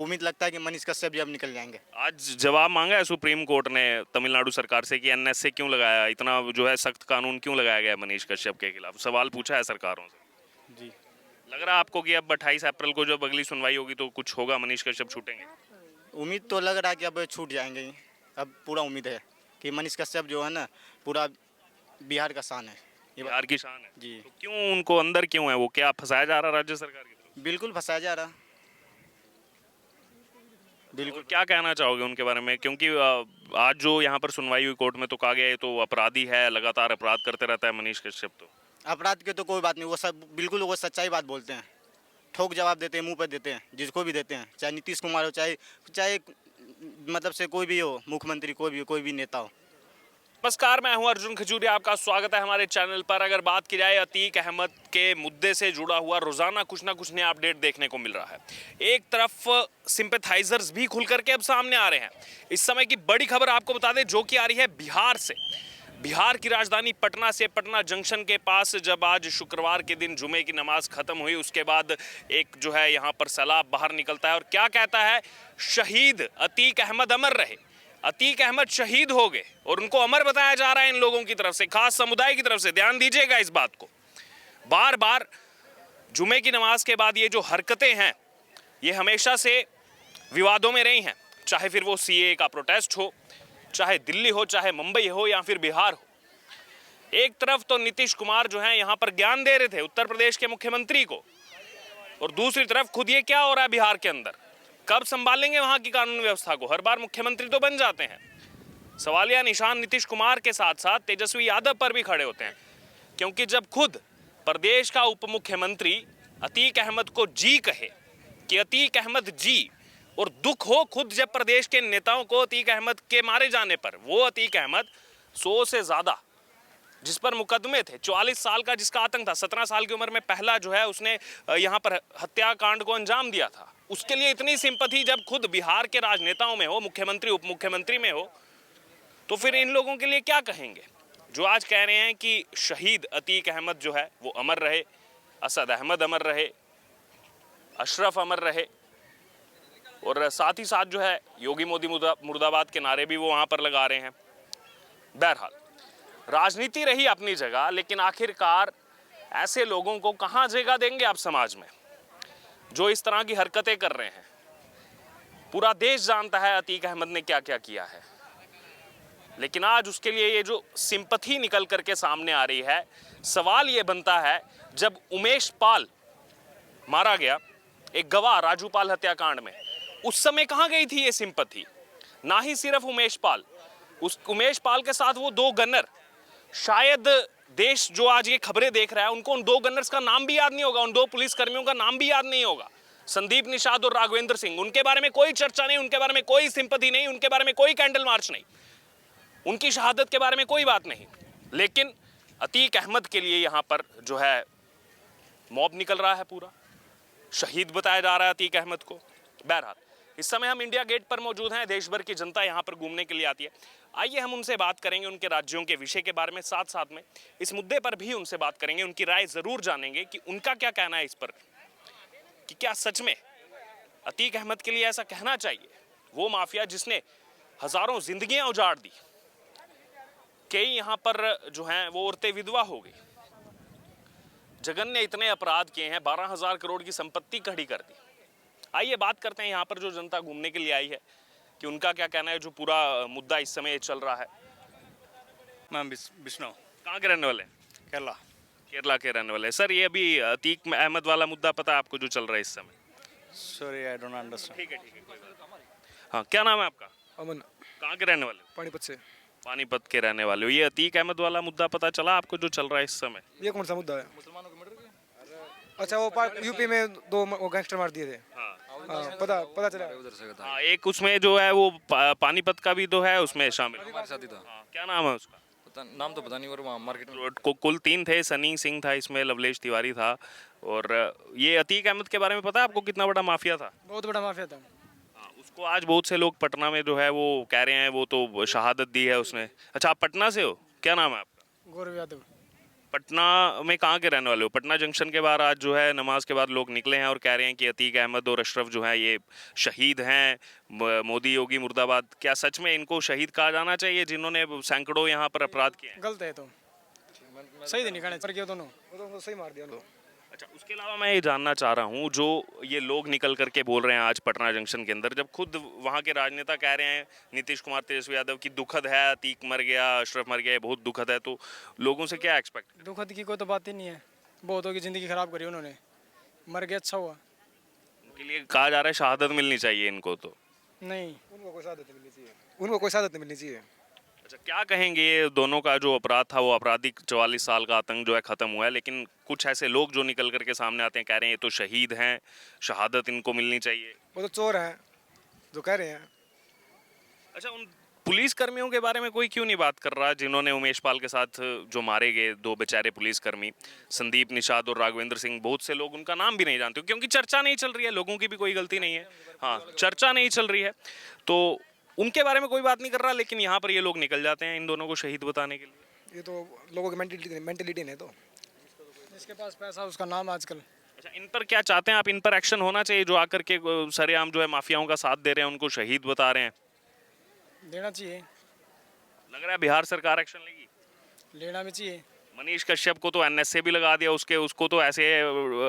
उम्मीद लगता है कि मनीष कश्यप जी अब निकल जाएंगे। आज जवाब मांगा है सुप्रीम कोर्ट ने तमिलनाडु सरकार से कि एनएसए क्यों लगाया, इतना जो है सख्त कानून क्यों लगाया गया मनीष कश्यप के खिलाफ, सवाल पूछा है सरकारों से। जी। लग रहा है आपको कि अब 28 अप्रैल को जब अगली सुनवाई होगी तो कुछ होगा, मनीष कश्यप छूटेंगे? उम्मीद तो लग रहा है कि अब छूट जाएंगे ही। अब पूरा उम्मीद है कि मनीष कश्यप जो है ना, पूरा बिहार का शान है। बिहार की शान है जी। तो क्यों उनको अंदर क्यों है, वो क्या फंसाया जा रहा है राज्य सरकार की तरफ बिल्कुल फंसाया जा रहा। से? बिल्कुल। और क्या कहना चाहोगे उनके बारे में, क्योंकि आज जो यहाँ पर सुनवाई हुई कोर्ट में तो कहा गया है तो अपराधी है, लगातार अपराध करते रहता है मनीष कश्यप। तो अपराध के तो कोई बात नहीं, वो सब बिल्कुल वो सच्चाई बात बोलते हैं, ठोक जवाब देते हैं, मुंह पर देते हैं, जिसको भी देते हैं, चाहे नीतीश कुमार हो, चाहे चाहे मतलब से कोई भी हो, मुख्यमंत्री कोई भी नेता हो। नमस्कार, मैं हूं अर्जुन खजूरिया, आपका स्वागत है हमारे चैनल पर। अगर बात की जाए अतीक अहमद के मुद्दे से जुड़ा हुआ रोजाना कुछ ना कुछ नया अपडेट देखने को मिल रहा है। एक तरफ सिंपैथाइजर्स भी खुल करके अब सामने आ रहे हैं। इस समय की बड़ी खबर आपको बता दें जो कि आ रही है बिहार से। बिहार की राजधानी पटना से, पटना जंक्शन के पास जब आज शुक्रवार के दिन जुमे की नमाज खत्म हुई, उसके बाद एक जो है यहाँ पर सैलाब बाहर निकलता है और क्या कहता है, शहीद अतीक अहमद अमर रहे। अतीक अहमद शहीद हो गए और उनको अमर बताया जा रहा है इन लोगों की तरफ से, खास समुदाय की तरफ से। ध्यान दीजिएगा इस बात को। बार बार जुमे की नमाज के बाद ये जो हरकतें हैं ये हमेशा से विवादों में रही हैं, चाहे फिर वो सीए का प्रोटेस्ट हो, चाहे दिल्ली हो, चाहे मुंबई हो या फिर बिहार हो। एक तरफ तो नीतीश कुमार जो है यहाँ पर ज्ञान दे रहे थे उत्तर प्रदेश के मुख्यमंत्री को, और दूसरी तरफ खुद ये क्या हो रहा है बिहार के अंदर, कब संभालेंगे वहां की कानून व्यवस्था को। हर बार मुख्यमंत्री तो बन जाते हैं, सवालिया निशान नीतीश कुमार के साथ साथ तेजस्वी यादव पर भी खड़े होते हैं, क्योंकि जब खुद प्रदेश का उप मुख्यमंत्री अतीक अहमद को जी कहे कि अतीक अहमद जी, और दुख हो खुद जब प्रदेश के नेताओं को अतीक अहमद के मारे जाने पर, वो अतीक अहमद 100 से ज्यादा जिस पर मुकदमे थे, 44 साल का जिसका आतंक था, 17 साल की उम्र में पहला जो है उसने यहाँ पर हत्याकांड को अंजाम दिया था, उसके लिए इतनी सिंपैथी जब खुद बिहार के राजनेताओं में हो, मुख्यमंत्री उप मुख्यमंत्री में हो, तो फिर इन लोगों के लिए क्या कहेंगे जो आज कह रहे हैं कि शहीद अतीक अहमद जो है वो अमर रहे, असद अहमद अमर रहे, अशरफ अमर रहे, और साथ ही साथ जो है योगी मोदी मुर्दाबाद के नारे भी वो वहाँ पर लगा रहे हैं। बहरहाल राजनीति रही अपनी जगह, लेकिन आखिरकार ऐसे लोगों को कहाँ जगह देंगे आप समाज में जो इस तरह की हरकतें कर रहे हैं। पूरा देश जानता है अतीक अहमद ने क्या क्या किया है, लेकिन आज उसके लिए ये जो सिंपैथी निकल करके सामने आ रही है, सवाल ये बनता है जब उमेश पाल मारा गया, एक गवाह राजू पाल हत्याकांड में, उस समय कहाँ गई थी ये सिंपैथी। ना ही सिर्फ उमेश पाल, उस उमेश पाल के साथ वो 2 गनर, शायद देश जो आज ये खबरें देख रहा है उनको उन 2 गनर्स का नाम भी याद नहीं होगा, उन 2 पुलिसकर्मियों का नाम भी याद नहीं होगा, संदीप निषाद और राघवेंद्र सिंह। उनके बारे में कोई चर्चा नहीं, उनके बारे में कोई सिंपैथी नहीं, उनके बारे में कोई कैंडल मार्च नहीं, उनकी शहादत के बारे में कोई बात नहीं। लेकिन अतीक अहमद के लिए यहाँ पर जो है मॉब निकल रहा है, पूरा शहीद बताया जा रहा है अतीक अहमद को। बहरहाल इस समय हम इंडिया गेट पर मौजूद हैं, देश भर की जनता यहाँ पर घूमने के लिए आती है। आइए हम उनसे बात करेंगे उनके राज्यों के विषय के बारे में, साथ साथ में इस मुद्दे पर भी उनसे बात करेंगे, उनकी राय जरूर जानेंगे कि उनका क्या कहना है इस पर, कि क्या सच में अतीक अहमद के लिए ऐसा कहना चाहिए, वो माफिया जिसने हजारों जिंदगियां उजाड़ दी, कई यहाँ पर जो हैं वो औरतें विधवा हो गई, जगन्य इतने अपराध किए हैं, 12,000 करोड़ की संपत्ति खड़ी कर दी। आइए बात करते हैं यहाँ पर जो जनता घूमने के लिए आई है कि उनका क्या कहना है जो पूरा मुद्दा इस समय चल रहा है। मैं विष्णु। कहाँ के रहने वाले हैं? केरला। केरला के रहने वाले। सर ये अभी अतीक अहमद वाला मुद्दा पता है आपको जो चल रहा है इस समय? Sorry I don't understand. ठीक है कोई बात नहीं। हाँ, क्या नाम है आपका? अमन। कहाँ के रहने वाले हो? पानीपत से। पानीपत के रहने वाले हो। ये अतीक अहमद वाला मुद्दा पता चला आपको जो चल रहा है इस समय? ये कौन सा मुद्दा है? मुसलमानों के मर्डर का? अच्छा, वो यूपी में 2 गैंगस्टर मार दिए थे। हाँ, पता चला उधर से था। हाँ, एक उसमें जो है वो पानीपत का भी तो है उसमें शामिल। हमारे साथ ही था। हाँ, क्या नाम है उसका? नाम तो पता नहीं, और वहाँ मार्केट में कुल 3 थे, सनी सिंह था इसमें, लवलेश तिवारी था, और ये अतीक अहमद के बारे में पता है आपको कितना बड़ा माफिया था? बहुत बड़ा माफिया था। हाँ, उसको आज बहुत से लोग पटना में जो है वो कह रहे हैं वो तो शहादत दी है उसने। अच्छा, आप पटना से हो? क्या नाम है आपका? गौरव यादव। पटना में कहाँ के रहने वाले हो? पटना जंक्शन के बाहर आज जो है नमाज के बाद लोग निकले हैं और कह रहे हैं कि अतीक अहमद और अशरफ जो है ये शहीद हैं, मोदी योगी मुर्दाबाद। क्या सच में इनको शहीद कहा जाना चाहिए जिन्होंने सैकड़ों यहाँ पर अपराध किए हैं? गलत है तो सही तो नहीं कहना पर किया दोनों वो तो सही मार दिया उनको। अच्छा, उसके अलावा मैं ये जानना चाह रहा हूँ, जो ये लोग निकल करके बोल रहे हैं आज पटना जंक्शन के अंदर, जब खुद वहाँ के राजनेता कह रहे हैं नीतीश कुमार तेजस्वी यादव की दुखद है, अतीक मर गया, अशरफ मर गया, ये बहुत दुखद है, तो लोगों से क्या एक्सपेक्ट? दुखद की कोई तो बात ही नहीं है, बहुतों की ज़िंदगी ख़राब करी उन्होंने, मर गया अच्छा हुआ। उनके लिए कहा जा रहा है शहादत मिलनी चाहिए इनको, तो नहीं उनको कोई शहादत नहीं मिलनी चाहिए, उनको कोई शहादत नहीं मिलनी चाहिए। अच्छा, क्या कहेंगे ये दोनों का जो अपराध था, वो आपराधिक 44 साल का आतंक जो है ख़त्म हुआ है, लेकिन कुछ ऐसे लोग जो निकल करके सामने आते हैं कह रहे हैं ये तो शहीद हैं, शहादत इनको मिलनी चाहिए। वो तो चोर हैं जो कह रहे हैं। अच्छा, उन पुलिस कर्मियों के बारे में कोई क्यों नहीं बात कर रहा जिन्होंने उमेश पाल के साथ जो मारे गए दो बेचारे पुलिसकर्मी, संदीप निषाद और राघवेंद्र सिंह, बहुत से लोग उनका नाम भी नहीं जानते क्योंकि चर्चा नहीं चल रही है, लोगों की भी कोई गलती नहीं है, हाँ चर्चा नहीं चल रही है, तो उनके बारे में कोई बात नहीं कर रहा, लेकिन यहाँ पर ये लोग निकल जाते हैं इन दोनों को शहीद बताने के लिए। ये तो लोगों की मेंटेलिटी नहीं, तो जिसके पास पैसा उसका नाम आजकल। अच्छा, इन पर क्या चाहते हैं आप? इन पर एक्शन होना चाहिए जो आकर के सरेआम जो है माफियाओं का साथ दे रहे हैं, उनको शहीद बता रहे हैं। देना चाहिए, लग रहा है बिहार सरकार एक्शन लेगी। लेना भी चाहिए। मनीष कश्यप को तो एनएसए भी लगा दिया, उसको तो ऐसे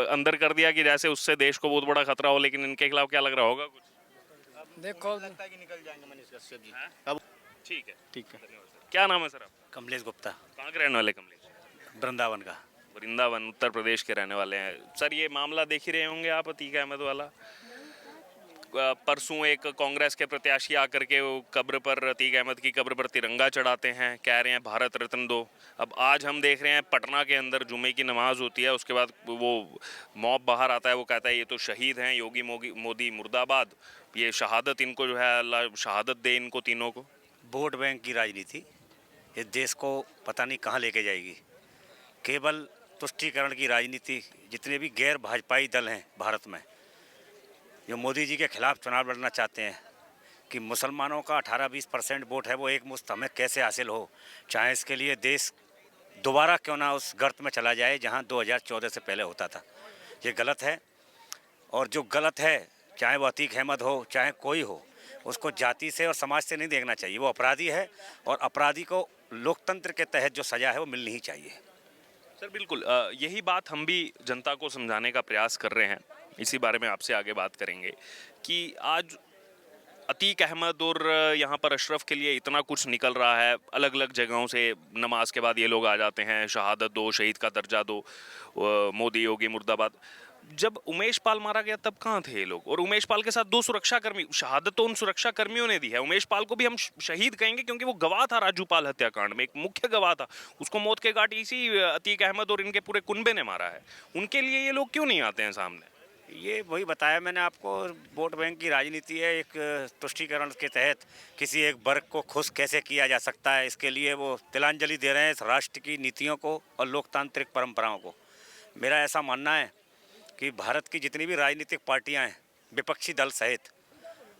अंदर कर दिया कि जैसे उससे देश को बहुत बड़ा खतरा हो, लेकिन इनके खिलाफ क्या लग रहा होगा कुछ? देखो लगता है कि निकल जाएंगे मनीष कश्यप जी। अब ठीक है, ठीक है। क्या नाम है सर आपका? कमलेश गुप्ता, कहाँ के रहने वाले कमलेश? वृंदावन का। वृंदावन, उत्तर प्रदेश के रहने वाले हैं सर। ये मामला देख ही रहे होंगे आप, अतीक अहमद वाला। परसों एक कांग्रेस के प्रत्याशी आकर के वो कब्र पर, अतीक अहमद की कब्र पर तिरंगा चढ़ाते हैं, कह रहे हैं भारत रत्न दो। अब आज हम देख रहे हैं पटना के अंदर जुमे की नमाज होती है, उसके बाद वो मॉब बाहर आता है, वो कहता है ये तो शहीद हैं, योगी मोदी मुर्दाबाद, ये शहादत इनको जो है अल्लाह शहादत दे इनको तीनों को। वोट बैंक की राजनीति इस देश को पता नहीं कहाँ लेके जाएगी। केवल तुष्टीकरण की राजनीति, जितने भी गैर भाजपाई दल हैं भारत में जो मोदी जी के खिलाफ चुनाव लड़ना चाहते हैं कि मुसलमानों का 18-20% वोट है वो एक मुश्त हमें कैसे हासिल हो, चाहे इसके लिए देश दोबारा क्यों ना उस गर्त में चला जाए जहां 2014 से पहले होता था। ये गलत है, और जो गलत है चाहे वो अतीक अहमद हो चाहे कोई हो, उसको जाति से और समाज से नहीं देखना चाहिए। वो अपराधी है और अपराधी को लोकतंत्र के तहत जो सज़ा है वो मिलनी ही चाहिए। सर बिल्कुल, यही बात हम भी जनता को समझाने का प्रयास कर रहे हैं, इसी बारे में आपसे आगे बात करेंगे कि आज अतीक अहमद और यहाँ पर अशरफ के लिए इतना कुछ निकल रहा है, अलग अलग जगहों से नमाज के बाद ये लोग आ जाते हैं, शहादत दो, शहीद का दर्जा दो, मोदी योगी मुर्दाबाद। जब उमेश पाल मारा गया तब कहाँ थे ये लोग? और उमेश पाल के साथ दो सुरक्षाकर्मी, शहादत तो उन सुरक्षा कर्मियों ने दी है, उमेश पाल को भी हम शहीद कहेंगे क्योंकि वो गवाह था राजू पाल हत्याकांड में, एक मुख्य गवाह था, उसको मौत के घाट इसी अतीक अहमद और इनके पूरे कुनबे ने मारा है। उनके लिए ये लोग क्यों नहीं आते हैं सामने? ये वही बताया मैंने आपको, वोट बैंक की राजनीति है। एक तुष्टीकरण के तहत किसी एक वर्ग को खुश कैसे किया जा सकता है, इसके लिए वो तिलांजलि दे रहे हैं इस राष्ट्र की नीतियों को और लोकतांत्रिक परंपराओं को। मेरा ऐसा मानना है कि भारत की जितनी भी राजनीतिक पार्टियां हैं, विपक्षी दल सहित,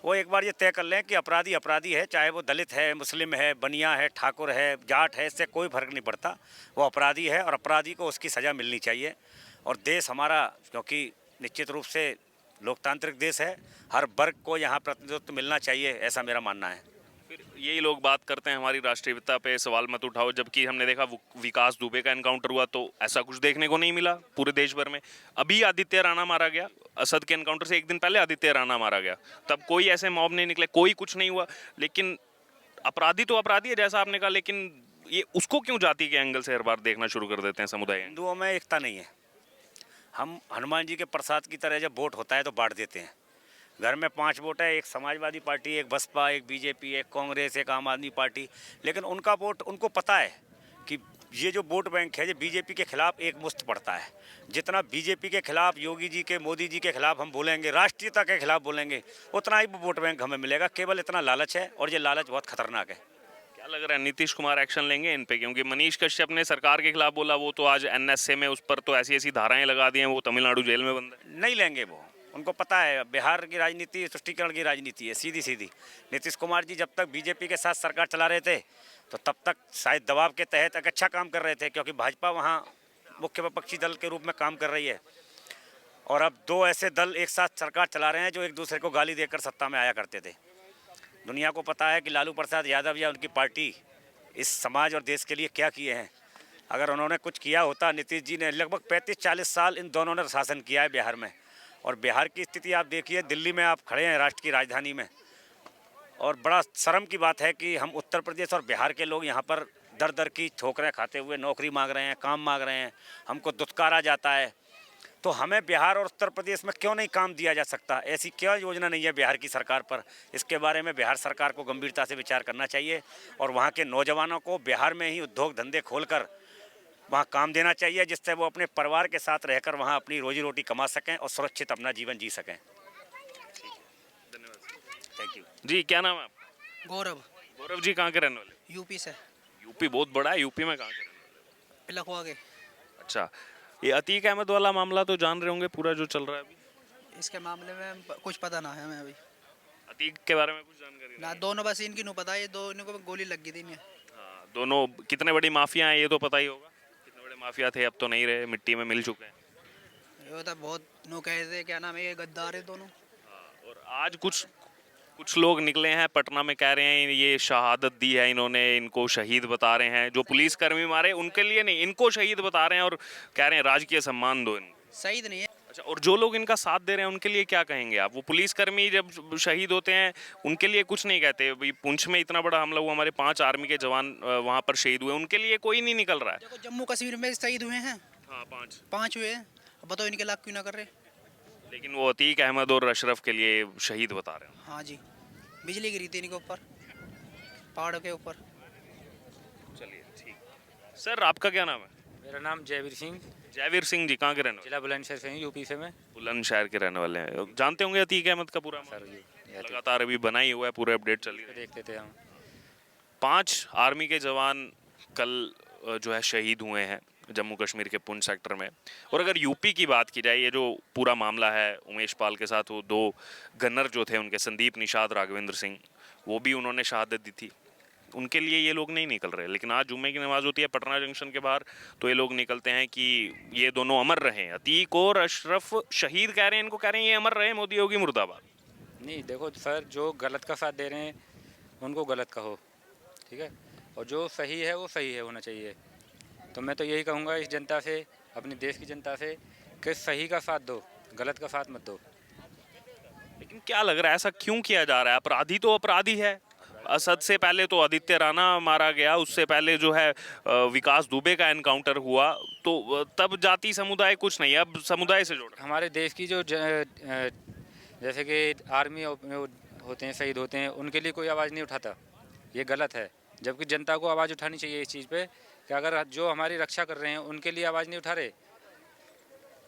वो एक बार ये तय कर लें कि अपराधी अपराधी है, चाहे वो दलित है, मुस्लिम है, बनिया है, ठाकुर है, जाट है, इससे कोई फर्क नहीं पड़ता। वो अपराधी है और अपराधी को उसकी सज़ा मिलनी चाहिए। और देश हमारा, क्योंकि निश्चित रूप से लोकतांत्रिक देश है, हर वर्ग को यहाँ प्रतिनिधित्व मिलना चाहिए, ऐसा मेरा मानना है। फिर यही लोग बात करते हैं हमारी राष्ट्रीयता पे सवाल मत उठाओ, जबकि हमने देखा विकास दुबे का एनकाउंटर हुआ तो ऐसा कुछ देखने को नहीं मिला पूरे देश भर में। अभी आदित्य राणा मारा गया, असद के एनकाउंटर से एक दिन पहले आदित्य राणा मारा गया, तब कोई ऐसे मॉब नहीं निकले, कोई कुछ नहीं हुआ। लेकिन अपराधी तो अपराधी है जैसा आपने कहा, लेकिन ये उसको क्यों जाति के एंगल से हर बार देखना शुरू कर देते हैं समुदाय? हिंदुओं में एकता नहीं है। हम हनुमान जी के प्रसाद की तरह जब वोट होता है तो बांट देते हैं। घर में 5 वोट है, एक समाजवादी पार्टी, एक बसपा, एक बीजेपी, एक कांग्रेस, एक आम आदमी पार्टी, लेकिन उनका वोट, उनको पता है कि ये जो वोट बैंक है ये बीजेपी के खिलाफ एक मुश्त पड़ता है। जितना बीजेपी के खिलाफ, योगी जी के, मोदी जी के खिलाफ हम बोलेंगे, राष्ट्रीयता के खिलाफ बोलेंगे, उतना ही वोट बैंक हमें मिलेगा। केवल इतना लालच है और ये लालच बहुत खतरनाक है। क्या लग रहा है नीतीश कुमार एक्शन लेंगे इन पे? क्योंकि मनीष कश्यप ने सरकार के खिलाफ बोला, वो तो आज एनएसए में उस पर तो ऐसी ऐसी धाराएं लगा दी हैं, वो तमिलनाडु जेल में बंद है। नहीं लेंगे वो, उनको पता है बिहार की राजनीति तुष्टीकरण की राजनीति है, सीधी सीधी। नीतीश कुमार जी जब तक बीजेपी के साथ सरकार चला रहे थे तो तब तक शायद दबाव के तहत एक अच्छा काम कर रहे थे, क्योंकि भाजपा वहाँ मुख्य विपक्षी दल के रूप में काम कर रही है। और अब दो ऐसे दल एक साथ सरकार चला रहे हैं जो एक दूसरे को गाली देकर सत्ता में आया करते थे। दुनिया को पता है कि लालू प्रसाद यादव या उनकी पार्टी इस समाज और देश के लिए क्या किए हैं। अगर उन्होंने कुछ किया होता, नीतीश जी ने लगभग 35-40 साल इन दोनों ने शासन किया है बिहार में। और बिहार की स्थिति आप देखिए, दिल्ली में आप खड़े हैं राष्ट्र की राजधानी में, और बड़ा शर्म की बात है कि हम उत्तर प्रदेश और बिहार के लोग यहाँ पर दर दर की ठोकरें खाते हुए नौकरी मांग रहे हैं, काम मांग रहे हैं, हमको दुत्कारा जाता है। तो हमें बिहार और उत्तर प्रदेश में क्यों नहीं काम दिया जा सकता? ऐसी क्या योजना नहीं है बिहार की सरकार पर? इसके बारे में बिहार सरकार को गंभीरता से विचार करना चाहिए और वहाँ के नौजवानों को बिहार में ही उद्योग धंधे खोलकर वहाँ काम देना चाहिए, जिससे वो अपने परिवार के साथ रहकर वहाँ अपनी रोजी रोटी कमा सकें और सुरक्षित अपना जीवन जी सकें। थैंक यू जी, क्या नाम है आपका? गौरव, गौरव जी कहाँ के रहने वाले? यूपी से, यूपी बहुत बड़ा है, यूपी में कहाँ के रहने वाले? पिलखवा के। अच्छा, ये अतीक अहमद वाला मामला तो जान रहे होंगे पूरा जो चल रहा है अभी? इसके मामले में कुछ पता ना है हमें अभी अतीक के बारे में कुछ जानकारी ना। दोनों बस इनकी नहीं पता, ये दोनों को गोली लग गई थी इन्हें। हाँ, दोनों कितने बड़ी माफिया हैं ये तो पता ही होगा। कितने बड़े माफिया थे, अब तो नहीं रहे, मिट्टी में मिल चुके हैं। ये तो बहुत नो कहे थे, क्या नाम है, ये गद्दार है दोनों। और आज कुछ लोग निकले हैं पटना में, कह रहे हैं ये शहादत दी है इन्होंने, इनको शहीद बता रहे हैं। जो पुलिसकर्मी मारे उनके लिए नहीं, इनको शहीद बता रहे हैं और कह रहे हैं राजकीय सम्मान दो इनको। सही तो नहीं है। अच्छा, और जो लोग इनका साथ दे रहे हैं उनके लिए क्या कहेंगे आप? वो पुलिसकर्मी जब शहीद होते हैं उनके लिए कुछ नहीं कहते? भाई पुंछ में इतना बड़ा हमला हुआ, हमारे 5 आर्मी के जवान वहाँ पर शहीद हुए, उनके लिए कोई नहीं निकल रहा है। देखो जम्मू कश्मीर में शहीद हुए हैं, हाँ, 5 हुए हैं, अब बताओ इनके लाख क्यों ना कर रहे। लेकिन वो अतीक अहमद और अशरफ के लिए शहीद बता रहे हैं। हाँ जी, बिजली गिरी थी इनके ऊपर, पहाड़ के ऊपर। चलिए ठीक। सर आपका क्या नाम है? मेरा नाम जयवीर सिंह, जयवीर सिंह जी, कहाँ के रहने वाले? जिला बुलंदशहर से हैं, यूपी से मैं। बुलंदशहर के रहने वाले हैं। जानते होंगे अतीक अहमद का पूरा सर मामला? ये लगातार अभी बना ही हुआ है, पूरे अपडेट चल रही है। देखते थे हम। 5 आर्मी के जवान कल जो है शहीद हुए हैं जम्मू कश्मीर के पुंछ सेक्टर में। और अगर यूपी की बात की जाए, ये जो पूरा मामला है उमेश पाल के साथ, वो 2 गन्नर जो थे उनके, संदीप निषाद, राघवेंद्र सिंह, वो भी उन्होंने शहादत दी थी। उनके लिए ये लोग नहीं निकल रहे। लेकिन आज जुम्मे की नमाज होती है पटना जंक्शन के बाहर, तो ये लोग निकलते हैं कि ये दोनों अमर रहे। अतीक और अशरफ शहीद कह रहे हैं, इनको कह रहे हैं ये अमर रहे, मोदी योगी मुर्दाबाद। नहीं देखो सर, जो गलत का साथ दे रहे हैं उनको गलत कहो, ठीक है, और जो सही है वो सही है होना चाहिए। तो मैं तो यही कहूँगा इस जनता से, अपने देश की जनता से, कि सही का साथ दो, गलत का साथ मत दो। लेकिन क्या लग रहा है, ऐसा क्यों किया जा रहा है? अपराधी तो अपराधी है। असद से पहले तो आदित्य राणा मारा गया, उससे पहले जो है विकास दुबे का एनकाउंटर हुआ, तो तब जाति समुदाय कुछ नहीं, अब समुदाय से जोड़। हमारे देश की जो जैसे कि आर्मी होते हैं, शहीद होते हैं, उनके लिए कोई आवाज़ नहीं उठाता, ये गलत है। जबकि जनता को आवाज़ उठानी चाहिए इस चीज़ पे कि अगर जो हमारी रक्षा कर रहे हैं उनके लिए आवाज़ नहीं उठा रहे,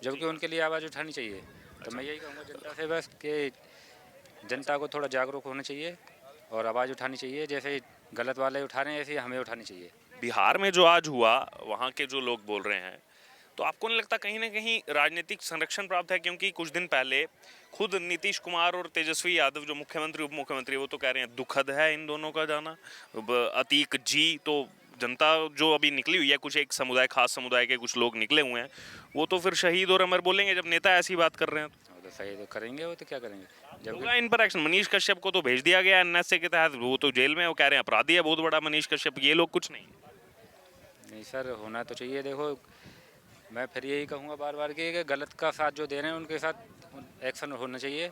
जबकि उनके लिए आवाज़ उठानी चाहिए। तो मैं यही कहूँगा जनता से बस कि जनता को थोड़ा जागरूक होना चाहिए और आवाज़ उठानी चाहिए। जैसे गलत वाले उठा रहे हैं ऐसे हमें उठानी चाहिए। बिहार में जो आज हुआ, वहाँ के जो लोग बोल रहे हैं, तो आपको नहीं लगता कहीं ना कहीं राजनीतिक संरक्षण प्राप्त है? क्योंकि कुछ दिन पहले खुद नीतीश कुमार और तेजस्वी यादव जो मुख्यमंत्री उप मुख्यमंत्री, वो तो कह रहे हैं दुखद है इन दोनों का जाना। अतीक जी तो जनता जो अभी निकली हुई है, कुछ एक समुदाय, खास समुदाय के कुछ लोग निकले हुए हैं, वो तो फिर शहीद और अमर बोलेंगे जब नेता ऐसी बात कर रहे हैं। तो सही तो करेंगे, वो तो क्या करेंगे जब होगा इन पर एक्शन। मनीष कश्यप को तो भेज दिया गया एनएसए के तहत, वो तो जेल में, वो कह रहे हैं अपराधी है बहुत बड़ा मनीष कश्यप। ये लोग कुछ नहीं सर होना तो चाहिए। देखो मैं फिर यही कहूँगा बार बार कि गलत का साथ जो दे रहे हैं उनके साथ एक्शन होना चाहिए।